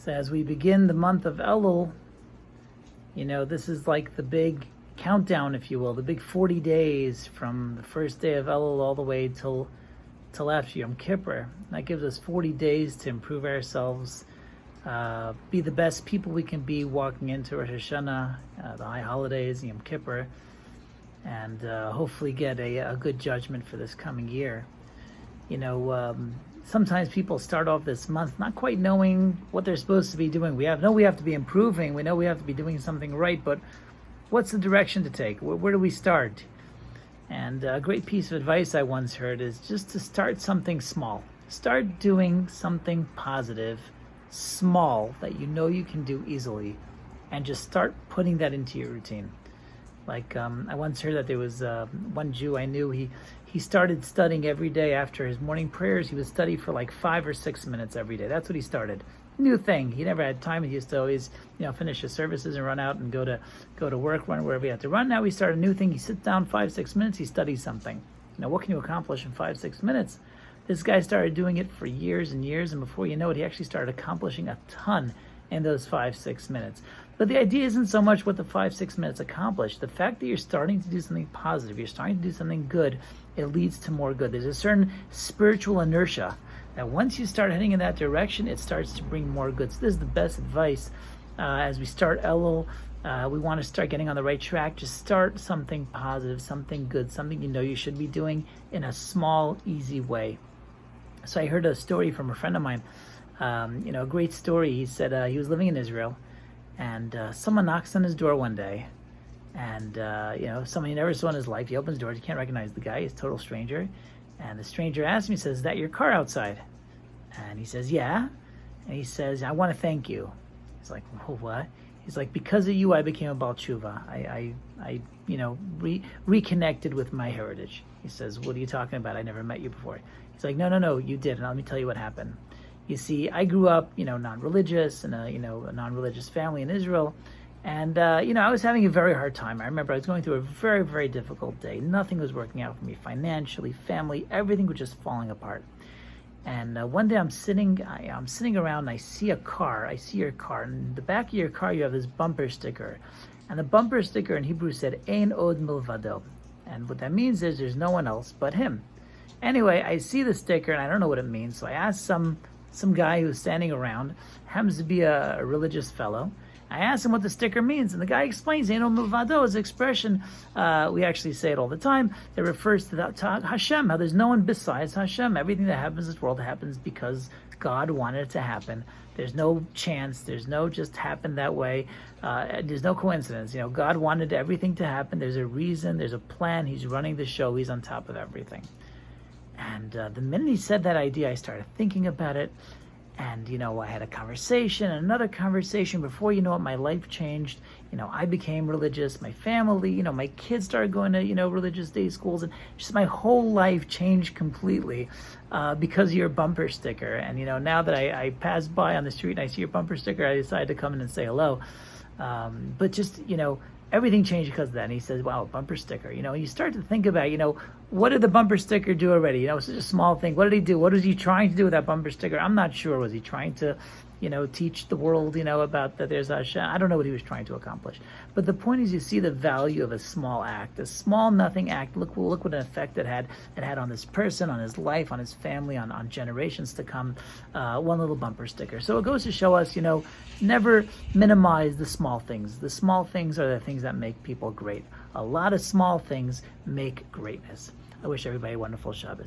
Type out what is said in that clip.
So as we begin the month of Elul, this is like the big countdown, if you will, the big 40 days from the first day of Elul all the way till after Yom Kippur. That gives us 40 days to improve ourselves, be the best people we can be walking into Rosh Hashanah, the high holidays, Yom Kippur, and hopefully get a good judgment for this coming year. Sometimes people start off this month not quite knowing what they're supposed to be doing. We have to be improving. We know we have to be doing something right, but what's the direction to take? Where do we start? And a great piece of advice I once heard is just to start something small. Start doing something positive, small, that you know you can do easily, and just start putting that into your routine. Like I once heard that there was one Jew I knew, he started studying every day after his morning prayers. He would study for like 5 or 6 minutes every day. That's what he started. New thing. He never had time. He used to always, finish his services and run out and go to work, run wherever he had to run. Now he started a new thing. He sits down 5-6 minutes. He studies something. What can you accomplish in 5-6 minutes? This guy started doing it for years and years, and before you know it, he actually started accomplishing a ton in those 5-6 minutes. But the idea isn't so much what the 5-6 minutes accomplish. The fact that you're starting to do something positive, you're starting to do something good, it leads to more good. There's a certain spiritual inertia that once you start heading in that direction, it starts to bring more good. So this is the best advice as we start Elul. We want to start getting on the right track. Just start something positive, something good, something you should be doing in a small, easy way. So I heard a story from a friend of mine, a great story. He said he was living in Israel, and someone knocks on his door one day, and someone he never saw in his life. He opens the door, he can't recognize the guy, he's a total stranger, and the stranger asks him, he says, "Is that your car outside?" And he says, "Yeah." And he says, "I want to thank you." He's like, "Oh, what?" He's like, "Because of you, I became a Baal Tshuva. I reconnected with my heritage." He says, "What are you talking about? I never met you before." He's like, No, you did. And let me tell you what happened. You see, I grew up, non-religious in a non-religious family in Israel. And, I was having a very hard time. I remember I was going through a very, very difficult day. Nothing was working out for me financially, family, everything was just falling apart. And one day I'm sitting around and I see a car. I see your car. And in the back of your car, you have this bumper sticker. And the bumper sticker in Hebrew said, "Ein od milvado." And what that means is there's no one else but him. Anyway, I see the sticker and I don't know what it means. So I asked some guy who's standing around, happens to be a religious fellow. I asked him what the sticker means, and the guy explains, "Ein od milvado" is an expression, we actually say it all the time, that refers to Hashem, how there's no one besides Hashem. Everything that happens in this world happens because God wanted it to happen. There's no chance, there's no just happen that way, there's no coincidence. God wanted everything to happen. There's a reason, there's a plan, he's running the show, he's on top of everything. And the minute he said that idea, I started thinking about it. And, I had a conversation, another conversation. Before you know it, my life changed. I became religious. My family, my kids started going to, religious day schools. And just my whole life changed completely because of your bumper sticker. And, now that I pass by on the street and I see your bumper sticker, I decided to come in and say hello. But just, everything changed because of that. And he says, "Wow, bumper sticker." You start to think about, what did the bumper sticker do already? It's such a small thing. What did he do? What was he trying to do with that bumper sticker? I'm not sure. Was he trying to, teach the world, about that there's Hashem? I don't know what he was trying to accomplish. But the point is, you see the value of a small act, a small nothing act. Look what an effect it had on this person, on his life, on his family, on generations to come. One little bumper sticker. So it goes to show us, never minimize the small things. The small things are the things that make people great. A lot of small things make greatness. I wish everybody a wonderful Shabbos.